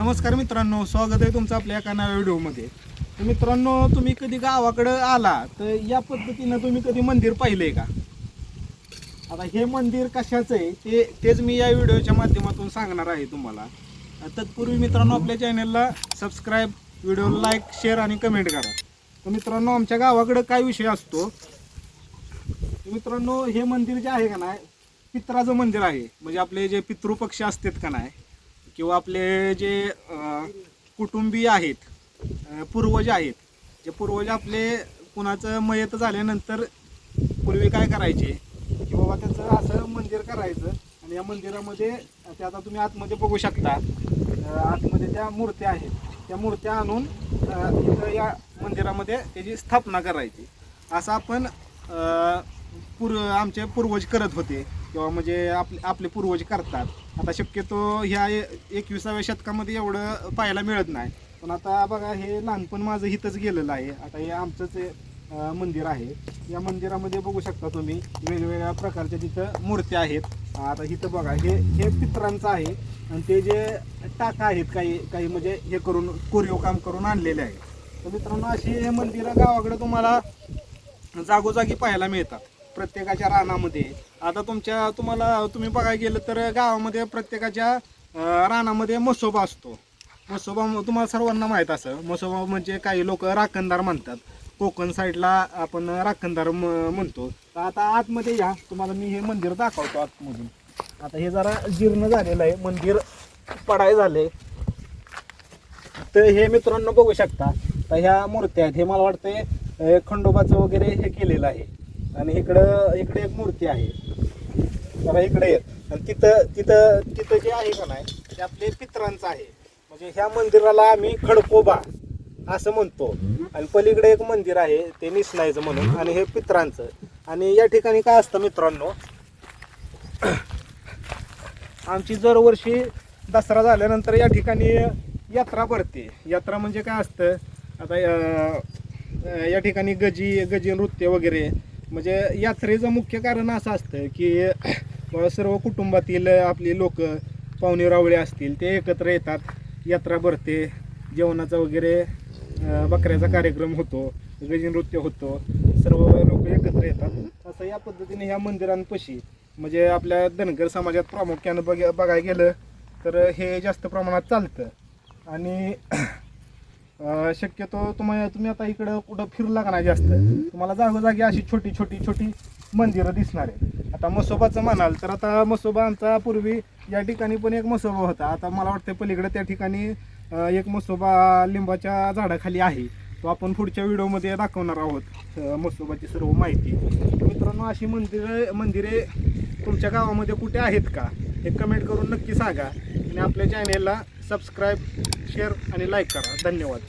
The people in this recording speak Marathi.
नमस्कार मित्रांनो, स्वागत आहे तुमचं आपल्या एका नव्या व्हिडिओमध्ये. तर मित्रांनो, तुम्ही कधी गावाकडं आला तर या पद्धतीनं तुम्ही कधी मंदिर पाहिलंय का? आता हे मंदिर कशाचं आहे तेच मी या व्हिडिओच्या माध्यमातून सांगणार आहे तुम्हाला. तत्पूर्वी मित्रांनो, आपल्या चॅनलला सबस्क्राईब, व्हिडिओला लाईक, शेअर आणि कमेंट करा. तर मित्रांनो, आमच्या गावाकडं काय विषय असतो, मित्रांनो हे मंदिर जे आहे का नाही, पित्राचं मंदिर आहे. म्हणजे आपले जे पितृपक्ष असतात का नाही, किंवा आपले जे कुटुंबीय आहेत, पूर्वज आहेत, जे पूर्वज आपले कुणाचं मयत झाल्यानंतर पूर्वी काय करायचे की बाबा त्याचं असं मंदिर करायचं. आणि या मंदिरामध्ये ते आता तुम्ही आतमध्ये बघू शकता, आतमध्ये त्या मूर्त्या आहेत, त्या मूर्त्या आणून इथं या मंदिरामध्ये त्याची स्थापना करायची. असं आपण आमचे पूर्वज करत होते, किंवा म्हणजे आपले पूर्वज करतात. आता शक्यतो ह्या 21व्या शतकामध्ये एवढं पाहायला मिळत नाही. पण आता बघा, हे लहानपण माझं इथंच गेलेलं आहे. आता हे आमचंच मंदिर आहे. या मंदिरामध्ये बघू शकता तुम्ही वेगवेगळ्या प्रकारच्या तिथं मूर्त्या आहेत. आता इथं बघा, हे पित्रांचं आहे. आणि ते जे टाका आहेत काही म्हणजे हे करून कोरीव काम करून आणलेले आहे. तर मित्रांनो, अशी हे मंदिरं गावाकडे तुम्हाला जागोजागी पाहायला मिळतात, प्रत्येकाच्या रानामध्ये. आता तुम्ही बघायला गेलं तर गावामध्ये प्रत्येकाच्या रानामध्ये म्हसोबा असतो. म्हसोबा तुम्हाला सर्वांना माहीत असं. म्हसोबा म्हणजे काही लोक राखणदार म्हणतात, कोकण साईडला आपण राखणदार म्हणतो. तर आता आतमध्ये या, तुम्हाला मी हे मंदिर दाखवतो आतमधून. आता हे जरा जीर्ण झालेलं आहे, मंदिर पडाय झाले. तर हे मित्रांनो बघू शकता, तर ह्या मूर्त्या आहेत. हे मला वाटतंय खंडोबाचं वगैरे हे केलेलं आहे. आणि इकडे एक मूर्ती आहे, तर इकडे एक. आणि तिथं जे आहे का नाही, ते आपले पित्रांचं आहे. म्हणजे ह्या मंदिराला आम्ही खडकोबा असं म्हणतो. आणि पलीकडे एक मंदिर आहे, ते निसनायचं म्हणून, आणि हे पित्रांचं. आणि या ठिकाणी काय असतं मित्रांनो, आमची दरवर्षी दसरा झाल्यानंतर या ठिकाणी यात्रा भरते. यात्रा म्हणजे काय असतं, आता या ठिकाणी गजी नृत्य वगैरे. म्हणजे यात्रेचं मुख्य कारण असं असतं की सर्व कुटुंबातील आपली लोक, पाहुणे रावळे असतील, ते एकत्र येतात, यात्रा भरते, जेवणाचा वगैरे बकऱ्याचा कार्यक्रम होतो, गजी नृत्य होतो, सर्व लोक एकत्र येतात. असं या पद्धतीने ह्या मंदिरांपाशी, म्हणजे आपल्या धनगर समाजात प्रामुख्यानं बघायला गेलं तर हे जास्त प्रमाणात चालतं. आणि शक्यतो तुम्ही आता इकडं कुठं फिरला का नाही जास्त, तुम्हाला जागोजागी अशी छोटी मंदिरं दिसणार आहेत. आता म्हसोबाचं म्हणाल तर, आता म्हसोबा आमचा पूर्वी या ठिकाणी पण एक म्हसोबा होता. आता मला वाटतं पलीकडे त्या ठिकाणी एक म्हसोबा लिंबाच्या झाडाखाली आहे. तो आपण पुढच्या व्हिडिओमध्ये दाखवणार आहोत, म्हसोबाची सर्व माहिती. मित्रांनो, अशी मंदिरे तुमच्या गावामध्ये कुठे आहेत का, हे कमेंट करून नक्की सांगा. आणि आपल्या चॅनेलला सबस्क्राईब, शेअर आणि लाईक करा. धन्यवाद.